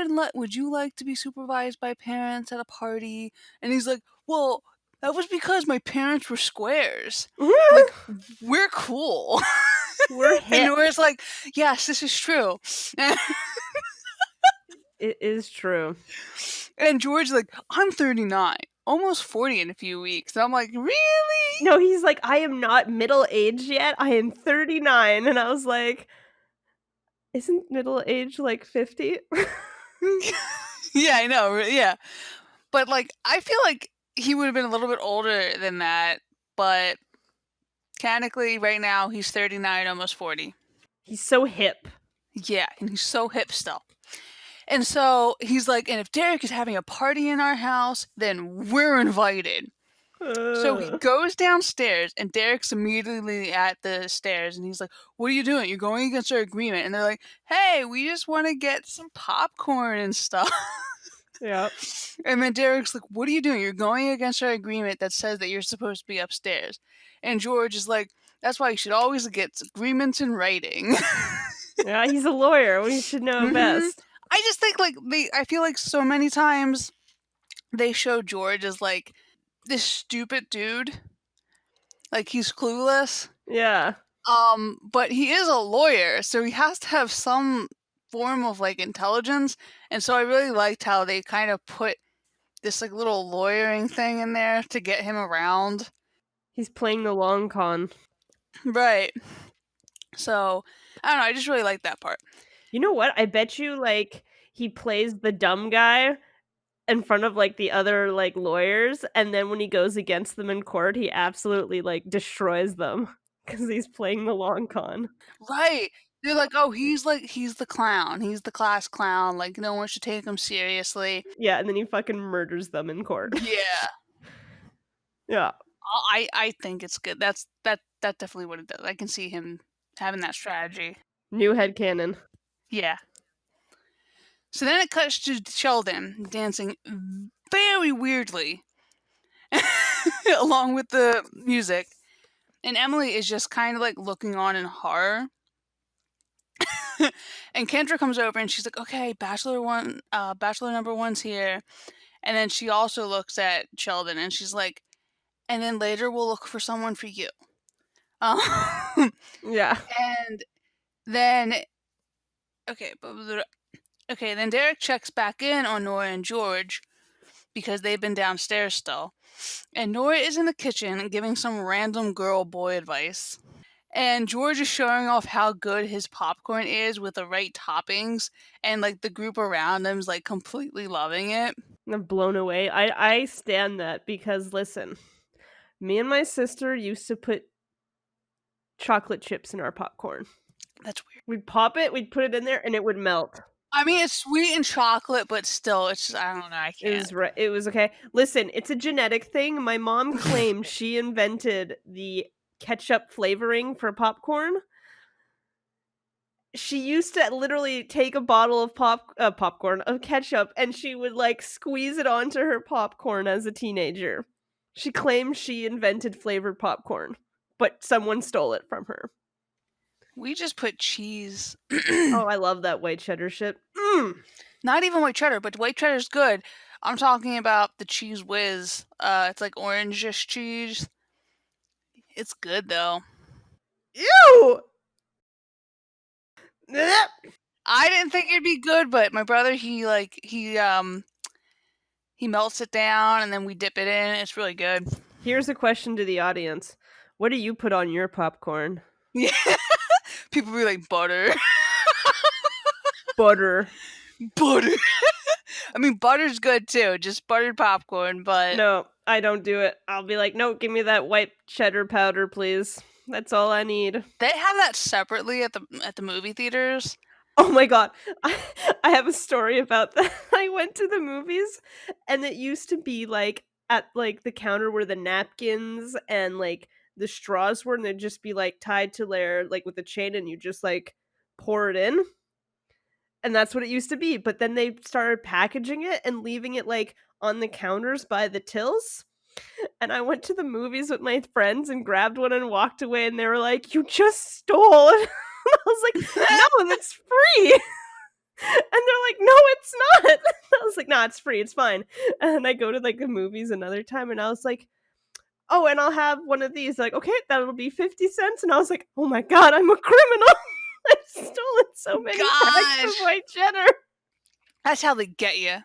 like to be supervised by parents at a party?" And he's like, "Well, that was because my parents were squares. Like, we're cool." We're And hip. Nora's like, "Yes, this is true." It is true. And George's like, "I'm 39, almost 40 in a few weeks." And I'm like, "Really?" No, he's like, "I am not middle-aged yet, I am 39," and I was like, "Isn't middle age, like, 50?" Yeah, I know. Yeah. But, like, I feel like he would have been a little bit older than that, but technically, right now, he's 39, almost 40. He's so hip. Yeah, and he's so hip still. And so he's like, "And if Derek is having a party in our house, then we're invited." So he Ugh. goes downstairs, and Derek's immediately at the stairs, and he's like, "What are you doing? You're going against our agreement." And they're like, "Hey, we just want to get some popcorn and stuff." Yep. And then Derek's like, "What are you doing? You're going against our agreement that says that you're supposed to be upstairs." And George is like, "That's why you should always get agreements in writing." Yeah, he's a lawyer, we should know Mhm. best. I just think, like, I feel like so many times they show George as, like, this stupid dude. Like, he's clueless. Yeah. But he is a lawyer, so he has to have some form of, like, intelligence. And so I really liked how they kind of put this, like, little lawyering thing in there to get him around. He's playing the long con. Right. So, I don't know, I just really like that part. You know what? I bet you, like, he plays the dumb guy in front of, like, the other, like, lawyers, and then when he goes against them in court, he absolutely, like, destroys them because he's playing the long con. Right. They're like, "Oh, he's the clown. He's the class clown. Like, no one should take him seriously." Yeah, and then he fucking murders them in court. Yeah. Yeah. I think it's good. That definitely what it does. I can see him having that strategy. New headcanon. Yeah. So then it cuts to Sheldon dancing very weirdly along with the music. And Emily is just kind of like looking on in horror. And Kendra comes over and she's like, "Okay, bachelor number one's here." And then she also looks at Sheldon and she's like, "And then later we'll look for someone for you." Um, Yeah. and then okay, then Derek checks back in on Nora and George because they've been downstairs still. And Nora is in the kitchen giving some random girl boy advice. And George is showing off how good his popcorn is with the right toppings, and like the group around him is like completely loving it. I'm blown away. I stand that because listen, me and my sister used to put chocolate chips in our popcorn. That's weird. We'd pop it, we'd put it in there, and it would melt. I mean, it's sweet and chocolate, but still, it's just, I don't know, I It can't. was right. It was okay. Listen, it's a genetic thing. My mom claimed she invented the ketchup flavoring for popcorn. she used to literally take a bottle of popcorn, of ketchup, and she would, like, squeeze it onto her popcorn as a teenager. She claims she invented flavored popcorn, but someone stole it from her. We just put cheese. Oh, I love that white cheddar shit. Mm. Not even white cheddar, but white cheddar's good. I'm talking about the Cheese Whiz. It's like orangish cheese. It's good though. Ew! I didn't think it'd be good, but my brother he melts it down and then we dip it in. It's really good. Here's a question to the audience. What do you put on your popcorn? Yeah. People be like butter. Butter. Butter. I mean butter's good too, just buttered popcorn, but No, I don't do it. I'll be like, no, give me that white cheddar powder, please. That's all I need. they have that separately at the movie theaters. Oh my god. I have a story about that. I went to the movies and it used to be like at like the counter where the napkins and like the straws were, and they'd just be like tied to their like with a chain, and you just like pour it in. And that's what it used to be. But then they started packaging it and leaving it like on the counters by the tills. And I went to the movies with my friends and grabbed one and walked away, and they were like, "You just stole it." I was like, "No, that's free." And they're like, "No, it's not." I was like, "Nah, it's free. It's fine." And I go to like the movies another time, and I was like, "Oh, and I'll have one of these." Like, "Okay, that'll be 50 cents." And I was like, "Oh my god, I'm a criminal." I've stolen so many packs of Gosh. white cheddar. That's how they get you.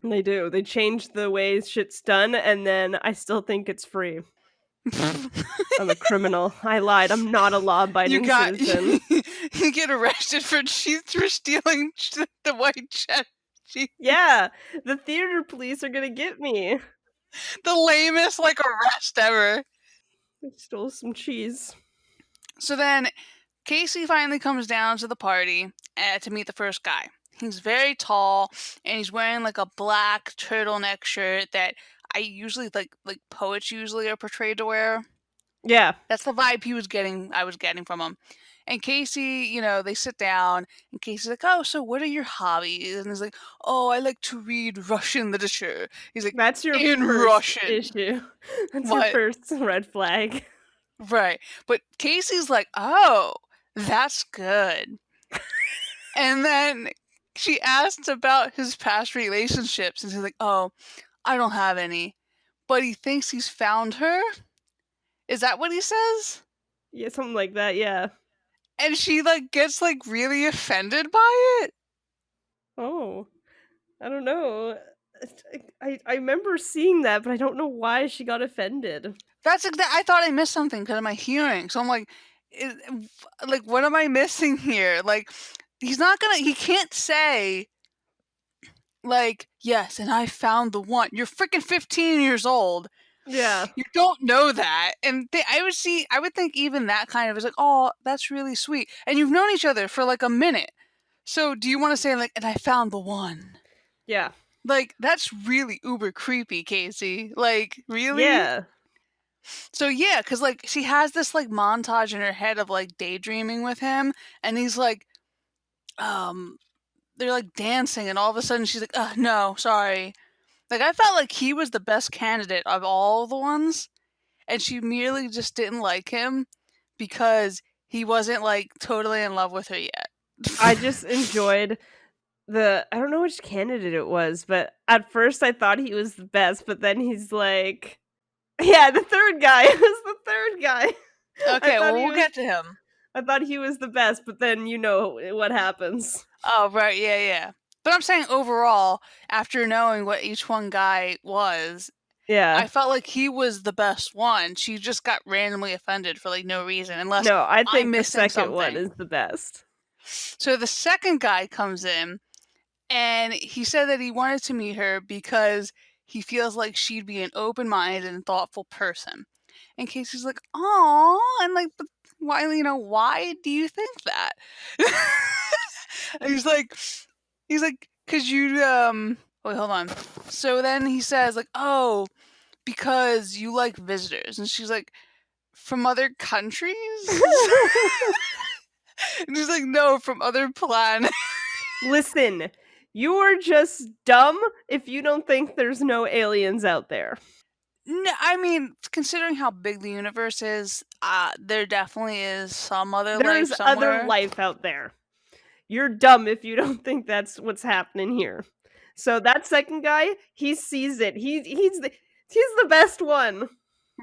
They do. They change the way shit's done, and then I still think it's free. I'm a criminal. I lied. I'm not a law-abiding citizen. You get arrested for stealing the white cheddar cheese. Yeah, the theater police are gonna get me. The lamest like arrest ever. I stole some cheese. So then Casey finally comes down to the party to meet the first guy. He's very tall and he's wearing like a black turtleneck shirt that I usually like poets usually are portrayed to wear. Yeah. That's the vibe I was getting from him. And Casey, they sit down, and Casey's like, "Oh, so what are your hobbies?" And he's like, "Oh, I like to read Russian literature." He's like, That's your "In first Russian." issue. That's your What? first red flag. Right. But Casey's like, "Oh, that's good." And then she asked about his past relationships, and he's like, "Oh, I don't have any." But he thinks he's found her? Is that what he says? Yeah, something like that, yeah. And she gets really offended by it. Oh. I don't know. I remember seeing that, but I don't know why she got offended. I thought I missed something because of my hearing. So I'm like, what am I missing here? Like, he can't say, yes, and I found the one. You're freaking 15 years old. Yeah. You don't know that. And I would think even that kind of is like, oh, that's really sweet. And you've known each other for a minute. So do you want to say and I found the one? Yeah. That's really uber creepy, Casey. Really? Yeah. So yeah, because she has this montage in her head of daydreaming with him, and he's they're dancing, and all of a sudden she's like, no, sorry. I felt like he was the best candidate of all the ones, and she merely just didn't like him because he wasn't totally in love with her yet. I just enjoyed I don't know which candidate it was, but at first I thought he was the best, but then he's like, yeah, the third guy. It was the third guy. Okay, well, we'll get to him. I thought he was the best, but then you know what happens. Oh, right, yeah. But I'm saying overall, after knowing what each one guy was, yeah, I felt like he was the best one. She just got randomly offended for no reason, unless no, I think I'm the missing second something. one is the best. So the second guy comes in, and he said that he wanted to meet her because he feels like she'd be an open-minded and thoughtful person. And Casey's like, "Aw," and why? Why do you think that? And he's like, "'Cause you Wait, hold on." So then he says "Oh, because you like visitors," and she's like, "From other countries?" And he's like, no, from other planet. Listen, you are just dumb if you don't think there's no aliens out there. No, I mean, considering how big the universe is, there definitely is some other life There's other somewhere. life out there. You're dumb if you don't think that's what's happening here. So that second guy, he sees it. He's the best one.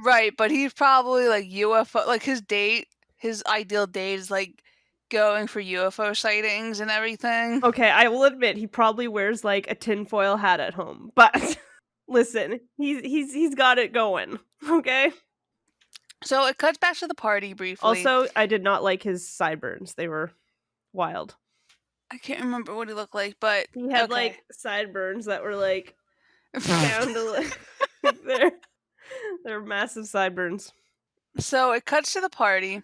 Right, but he's probably like UFO, like his ideal date is like going for UFO sightings and everything. Okay, I will admit he probably wears like a tinfoil hat at home, but listen, he's got it going. Okay. So it cuts back to the party briefly. Also, I did not like his sideburns. They were wild. I can't remember what he looked like, but He had okay. like sideburns that were like down to like they're massive sideburns. So it cuts to the party,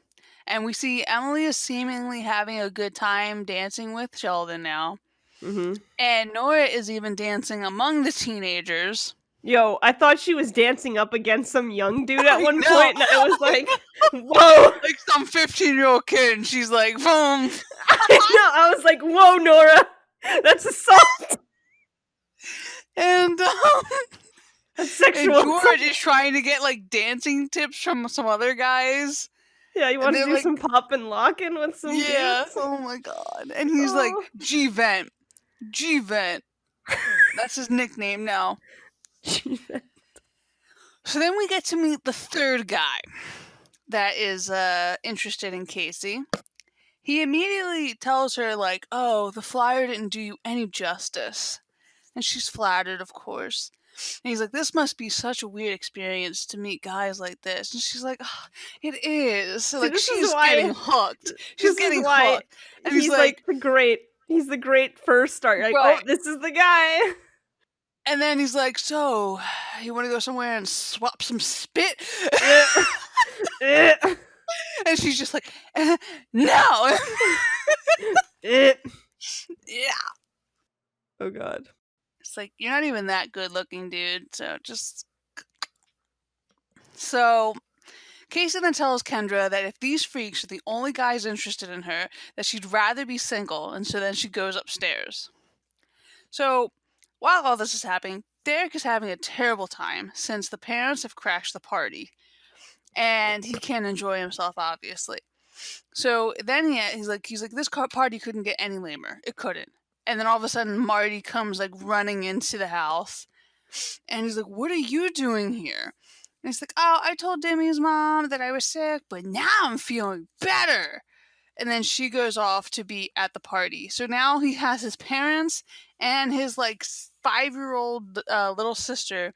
and we see Emily is seemingly having a good time dancing with Sheldon now. Mm-hmm. And Nora is even dancing among the teenagers. Yo, I thought she was dancing up against some young dude at one know. point, and I was like, whoa! Like some 15-year-old kid, and she's like, boom. I was like, whoa, Nora! That's assault! And, That's sexual and assault. George is trying to get, like, dancing tips from some other guys. Yeah, you want to they're do like- some pop and locking with some Yeah, dudes? oh my god. And he's like, Oh. G-Vent. G-Vent. That's his nickname now. G-Vent. So then we get to meet the third guy that is interested in Casey. He immediately tells her, like, oh, the flyer didn't do you any justice. And she's flattered, of course. And he's like, this must be such a weird experience to meet guys like this. And she's like, oh, it is. So, like, this is she's why- getting hooked. She's this is getting why hooked. And he's like he's the great first start. You're like, Right. oh, this is the guy. And then he's like, so, you want to go somewhere and swap some spit? Eh. And she's just like, no. Eh. Yeah. Oh god. It's like, you're not even that good looking, dude. So just. So, Casey then tells Kendra that if these freaks are the only guys interested in her, that she'd rather be single, and so then she goes upstairs. So, while all this is happening, Derek is having a terrible time since the parents have crashed the party. And he can't enjoy himself, obviously. So then he's like, this party couldn't get any lamer. It couldn't. And then all of a sudden, Marty comes like running into the house, and he's like, "What are you doing here?" And he's like, "Oh, I told Demi's mom that I was sick, but now I'm feeling better." And then she goes off to be at the party. So now he has his parents and his like 5-year-old little sister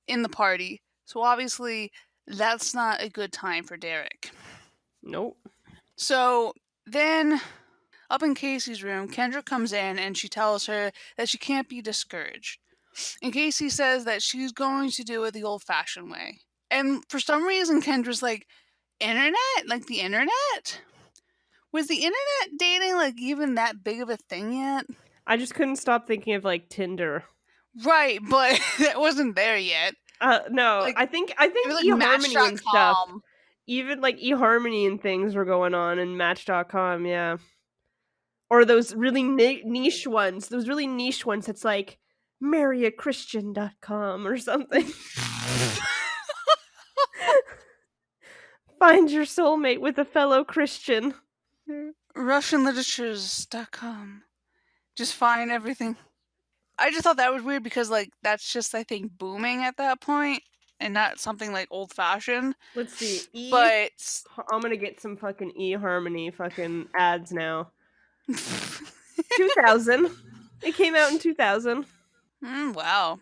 in the party. So obviously, that's not a good time for Derek. Nope. So then, up in Casey's room, Kendra comes in and she tells her that she can't be discouraged. And Casey says that she's going to do it the old-fashioned way. And for some reason, Kendra's like, internet? Like the internet? Was the internet dating like even that big of a thing yet? I just couldn't stop thinking of like Tinder. Right, but it wasn't there yet. No, Like, I think It was like eHarmony and stuff. Match.com. Even like eHarmony and things were going on and Match.com, yeah. Or those really niche ones. Those really niche ones that's like marryachristian.com or something. Find your soulmate with a fellow Christian. RussianLiteratures.com. Just find everything. I just thought that was weird because, like, that's just, I think, booming at that point and not something, like, old-fashioned. Let's see. But I'm gonna get some fucking eHarmony fucking ads now. 2000. It came out in 2000. Wow.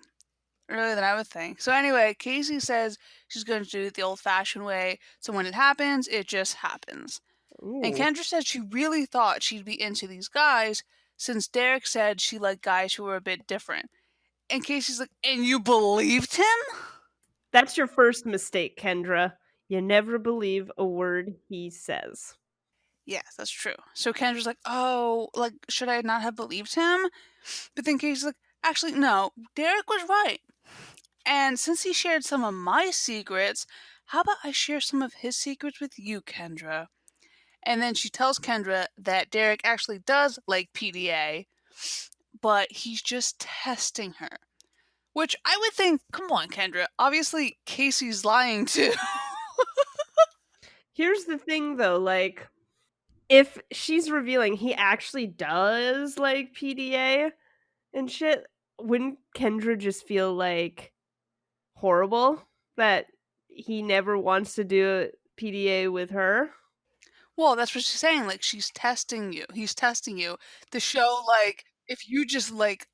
Earlier than I would think. So anyway, Casey says she's going to do it the old-fashioned way. So when it happens, it just happens. Ooh. And Kendra said she really thought she'd be into these guys since Derek said she liked guys who were a bit different. And Casey's like, and you believed him? That's your first mistake, Kendra. You never believe a word he says. Yes, that's true. So Kendra's like, oh, like, should I not have believed him? But then Casey's like, actually, no, Derek was right. And since he shared some of my secrets, how about I share some of his secrets with you, Kendra? And then she tells Kendra that Derek actually does like PDA, but he's just testing her. Which I would think, come on, Kendra. Obviously, Casey's lying too. Here's the thing, though, like, if she's revealing he actually does like PDA and shit, wouldn't Kendra just feel like horrible that he never wants to do PDA with her? Well, that's what she's saying. Like, she's testing you. He's testing you to show, like, if you just, like,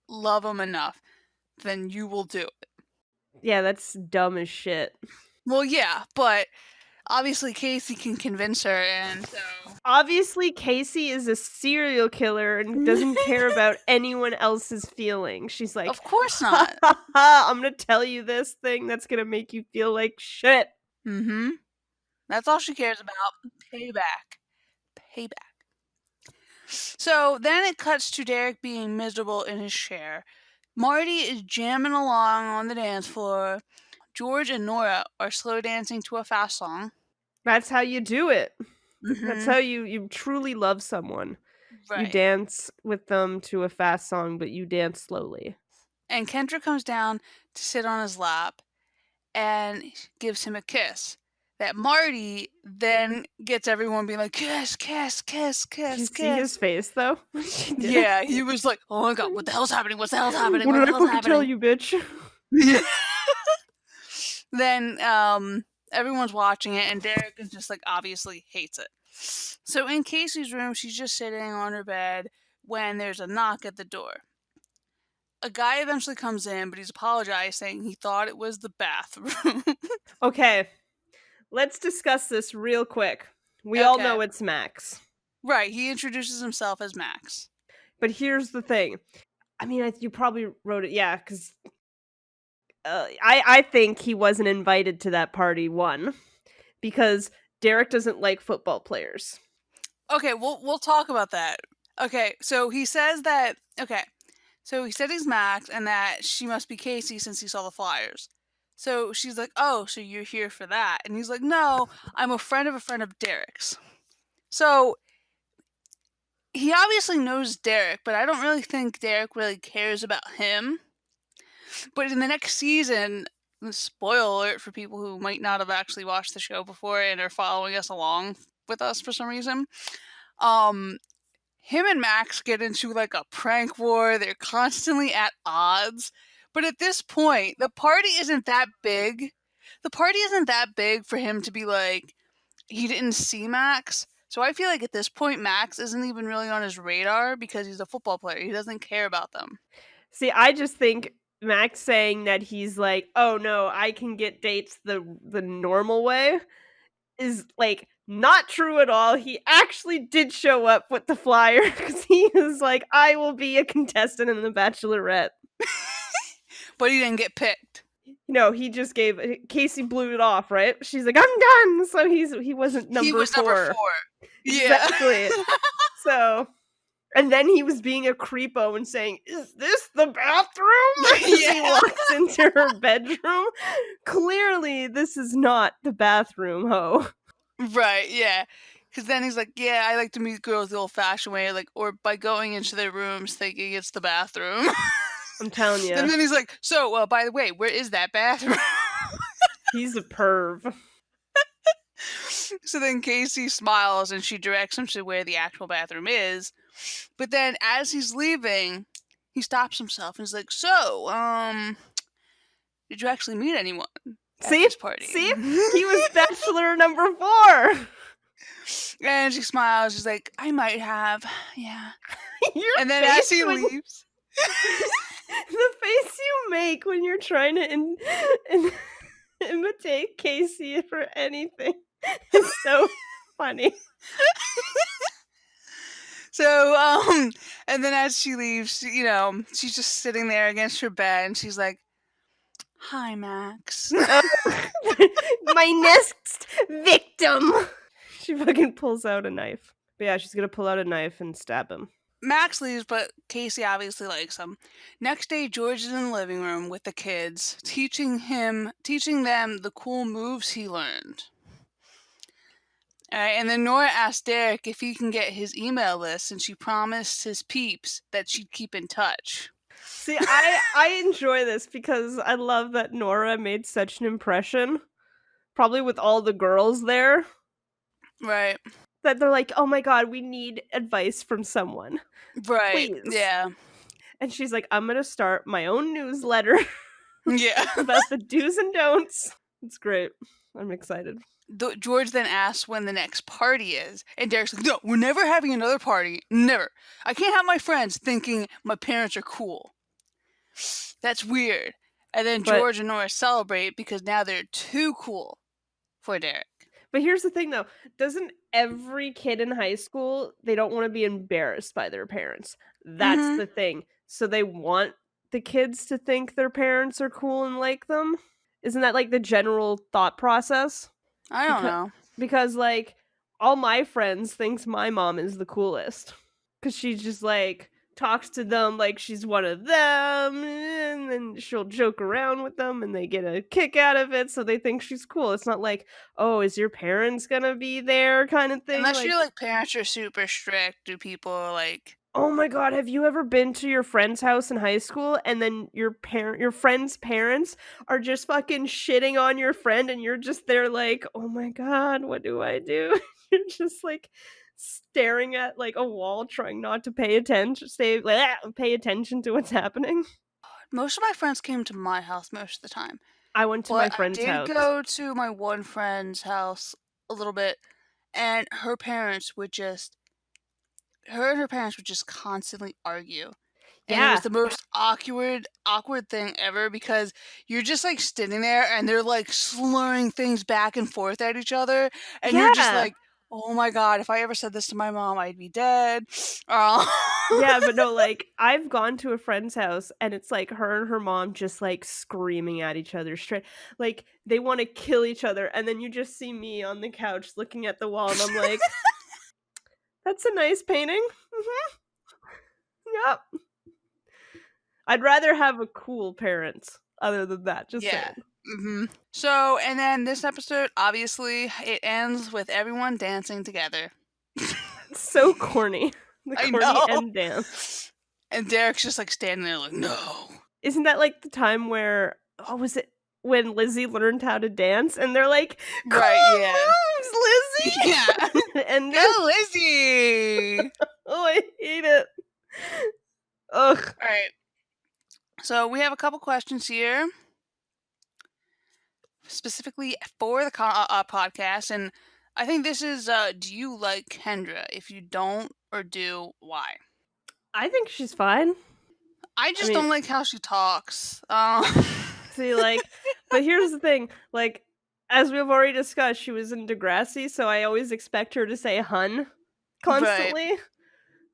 love him enough, then you will do it. Yeah, that's dumb as shit. Well, yeah, but obviously Casey can convince her, and so. Obviously, Casey is a serial killer and doesn't care about anyone else's feelings. She's like, Of course ha not. ha ha, I'm gonna tell you this thing that's gonna make you feel like shit. Mm-hmm. That's all she cares about. Payback. Payback. So then it cuts to Derek being miserable in his chair. Marty is jamming along on the dance floor. George and Nora are slow dancing to a fast song. That's how you do it. Mm-hmm. That's how you truly love someone. You Right. dance with them to a fast song, but you dance slowly. And Kendra comes down to sit on his lap and gives him a kiss. That Marty then gets everyone being like, kiss, kiss, kiss, Did you kiss, see his kiss. face though? when she did it? Yeah, he was like, oh my god, what the hell's happening? What's the hell's happening? What What did the I hell's fucking tell happening? you, bitch? Then everyone's watching it, and Derek is just like obviously hates it. So in Casey's room, she's just sitting on her bed when there's a knock at the door. A guy eventually comes in, but he's apologized, saying he thought it was the bathroom. Okay, let's discuss this real quick. We all know it's Max. Right, he introduces himself as Max. But here's the thing. I mean, you probably wrote it, yeah, because I think he wasn't invited to that party, one, because Derek doesn't like football players. Okay, we'll talk about that. Okay, so he says that. Okay, so he said he's Max and that she must be Casey since he saw the flyers. So she's like, "Oh, so you're here for that?" And he's like, "No, I'm a friend of Derek's." So he obviously knows Derek, but I don't really think Derek really cares about him. But in the next season, spoiler alert for people who might not have actually watched the show before and are following us along with us for some reason, him and Max get into like a prank war. They're constantly at odds. But at this point, the party isn't that big. The party isn't that big for him to be like, he didn't see Max. So I feel like at this point, Max isn't even really on his radar because he's a football player. He doesn't care about them. See, I just think Max saying that he's like, "Oh no, I can get dates the normal way," is like not true at all. He actually did show up with the flyer because he was like, "I will be a contestant in the Bachelorette." But he didn't get picked. No, he just gave Casey blew it off, right? She's like, "I'm done." So he wasn't number He was four. number 4. Exactly. Yeah. So, and then he was being a creepo and saying, "Is this the bathroom?" As he walks into her bedroom. Clearly, this is not the bathroom, ho. Right, yeah. Because then he's like, yeah, I like to meet girls the old-fashioned way, like, or by going into their rooms thinking it's the bathroom. I'm telling you. And then he's like, so, by the way, where is that bathroom? He's a perv. So then Casey smiles and she directs him to where the actual bathroom is. But then as he's leaving, he stops himself and he's like, so, did you actually meet anyone at this party? See? He was bachelor number 4. And she smiles. She's like, I might have, yeah. And then as he leaves, the face you make when you're trying to imitate Casey for anything is so funny. So, and then as she leaves, she's just sitting there against her bed and she's like, hi, Max. My next victim. She fucking pulls out a knife. But yeah, she's gonna pull out a knife and stab him. Max leaves, but Casey obviously likes him. Next day, George is in the living room with the kids, teaching them the cool moves he learned. All right, and then Nora asked Derek if he can get his email list, and she promised his peeps that she'd keep in touch. See, I enjoy this because I love that Nora made such an impression, probably with all the girls there, Right. that they're like, "Oh my god, we need advice from someone, Right. please." Yeah. And she's like, "I'm gonna start my own newsletter Yeah. about the do's and don'ts." It's great. I'm excited. George then asks when the next party is, and Derek's like, "No, we're never having another party. Never. I can't have my friends thinking my parents are cool. That's weird." And then But George and Nora celebrate because now they're too cool for Derek. But here's the thing though, doesn't every kid in high school, they don't want to be embarrassed by their parents. That's Mm-hmm. the thing. So they want the kids to think their parents are cool and like them. Isn't that like the general thought process? I don't Because know. because like all my friends thinks my mom is the coolest. Cuz she's just like talks to them like she's one of them, and then she'll joke around with them and they get a kick out of it, so they think she's cool. It's not like, "Oh, is your parents gonna be there?" kind of thing. Unless Like, your like parents are super strict, do people like "Oh my god, have you ever been to your friend's house in high school and then your friend's parents are just fucking shitting on your friend and you're just there like, "Oh my god, what do I do?" You're just like staring at like a wall trying not to pay attention to what's happening. most of my friends came to my house most of the time. I went to my But I friend's did house. go to my one friend's house a little bit, and her and her parents would just constantly argue. And it was Yeah. the most awkward thing ever because you're just like sitting there and they're like slurring things back and forth at each other, and you're just Yeah. like, oh my god, if I ever said this to my mom, I'd be dead. Uh, Yeah, but no, like, I've gone to a friend's house and it's like her and her mom just like screaming at each other straight. Like they want to kill each other. And then you just see me on the couch looking at the wall and I'm like, that's a nice painting. Yep. I'd rather have a cool parents other than that. Just yeah. saying. So, and then this episode, obviously, it ends with everyone dancing together. It's so corny. The I corny know. end dance. And Derek's just like standing there like, no. Isn't that like the time where, oh, was it when Lizzie learned how to dance? And they're like, cool Right, yeah. moves, Lizzie! Yeah. And Go, Lizzie! oh, I hate it. Ugh. All right. So we have a couple questions here, specifically for the podcast. And I think this is, do you like Kendra? If you don't or do, why? I think she's fine. I just mean- don't like how she talks. See, like, but here's the thing. Like, as we've already discussed, she was in Degrassi, so I always expect her to say hun constantly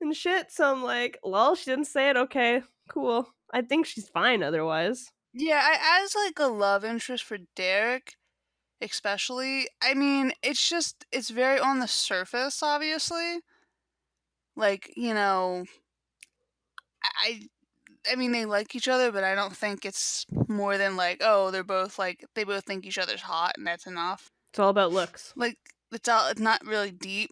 and shit. So I'm like, lol, she didn't say it. Okay, cool. I think she's fine otherwise. Yeah, as like a love interest for Derek, especially, I mean, it's very on the surface, obviously. Like, you know, I I mean, they like each other, but I don't think it's more than like, oh, they both think each other's hot, and that's enough. It's all about looks. Like, it's not really deep.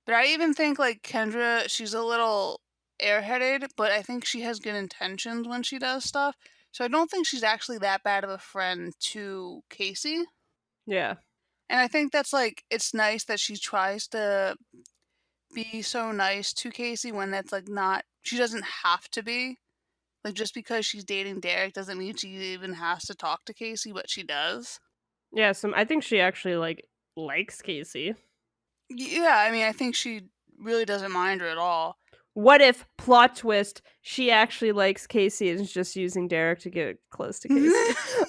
But I even think like Kendra, she's a little airheaded, but I think she has good intentions when she does stuff. So I don't think she's actually that bad of a friend to Casey. Yeah. And I think that's like, it's nice that she tries to be so nice to Casey when that's like not, she doesn't have to be. Like, just because she's dating Derek doesn't mean she even has to talk to Casey, but she does. Yeah, I think she actually like likes Casey. Yeah, I mean, I think she really doesn't mind her at all. What if, plot twist, she actually likes Casey and is just using Derek to get close to Casey?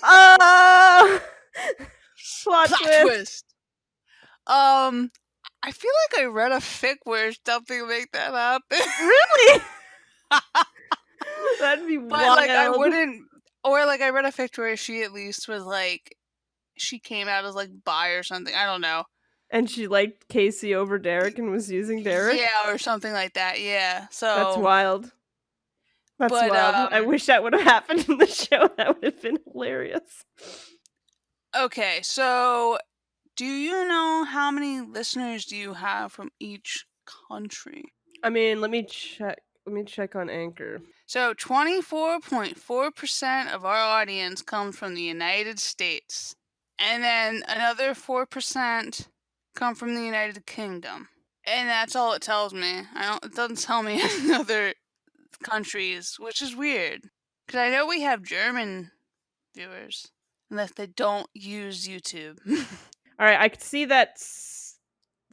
Oh! Plot twist. I feel like I read a fic where something to make that happen. Really? That'd be But wild. like, I wouldn't, or like I read a fic where she at least was like, she came out as like bi or something. I don't know. And she liked Casey over Derek and was using Derek? Yeah, or something like that. Yeah. So That's wild. That's But, wild. I wish that would have happened in the show. That would have been hilarious. Okay, so Do you know how many listeners do you have from each country? I mean, let me check. Let me check on Anchor. So 24.4% of our audience comes from the United States. And then another 4% come from the United Kingdom. And that's all it tells me. It doesn't tell me any other countries, which is weird. Because I know we have German viewers, unless they don't use YouTube. All right, I can see that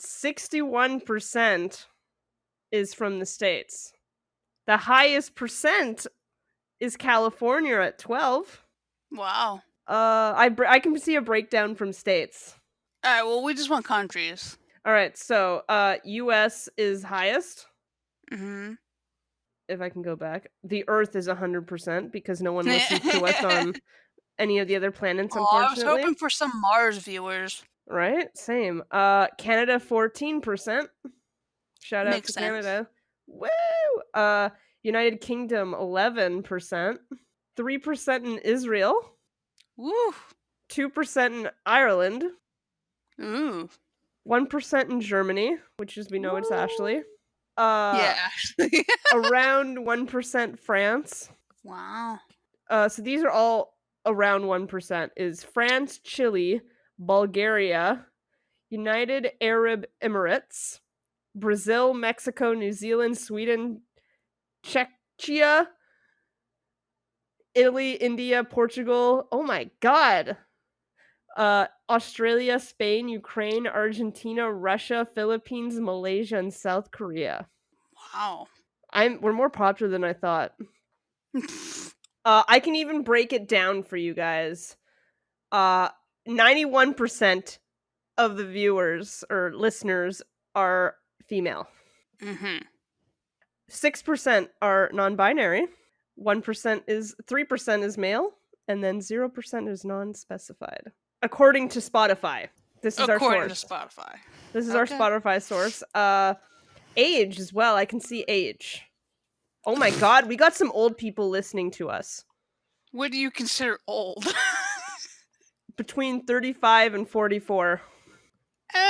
61% is from the States. The highest percent is California at 12. Wow. I can see a breakdown from states. All right, well, we just want countries. All right, so US is highest. Mm-hmm. If I can go back. The Earth is 100% because no one listens to us on any of the other planets, Oh, I was unfortunately. hoping for some Mars viewers. Right? Same. Canada 14%. Shout out Makes to sense. Canada. Woo! United Kingdom 11%. 3% in Israel. Woo. 2% in Ireland. Ooh. 1% in Germany, which as we know it's Ashley. Yeah, actually. Around 1% France. Wow. So these are all around 1%. Is France, Chile, Bulgaria, United Arab Emirates, Brazil, Mexico, New Zealand, Sweden, Czechia, Italy, India, Portugal. Oh my god. Australia, Spain, Ukraine, Argentina, Russia, Philippines, Malaysia, and South Korea. Wow. We're more popular than I thought. I can even break it down for you guys. 91% of the viewers or listeners are female. Mm-hmm. 6% are non-binary. 3% is male, and then 0% is non-specified. According to Spotify. This is According our to source. Spotify. This is our Spotify source. Age as well. I can see age. Oh my god, we got some old people listening to us. What do you consider old? Between 35 and 44. Okay.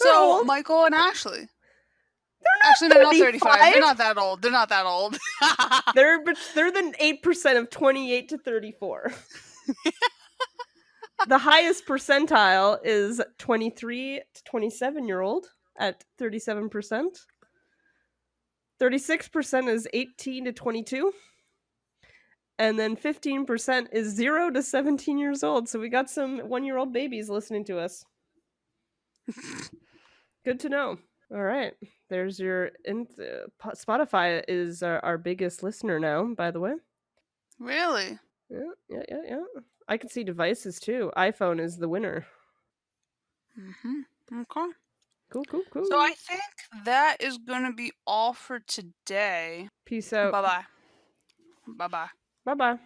They're So, old. Michael and Ashley. They're They're not not 35. 35. They're not that old. They're not that old. They're the 8% of 28 to 34. The highest percentile is 23 to 27-year-old at 37%. 36% is 18 to 22. And then 15% is 0 to 17 years old. So we got some 1-year-old babies listening to us. Good to know. All right. There's your... Spotify is our biggest listener now, by the way. Really? Yeah. I can see devices too. iPhone is the winner. Mm-hmm. Okay. Cool. So I think that is going to be all for today. Peace out. Bye-bye. Bye-bye. Bye-bye.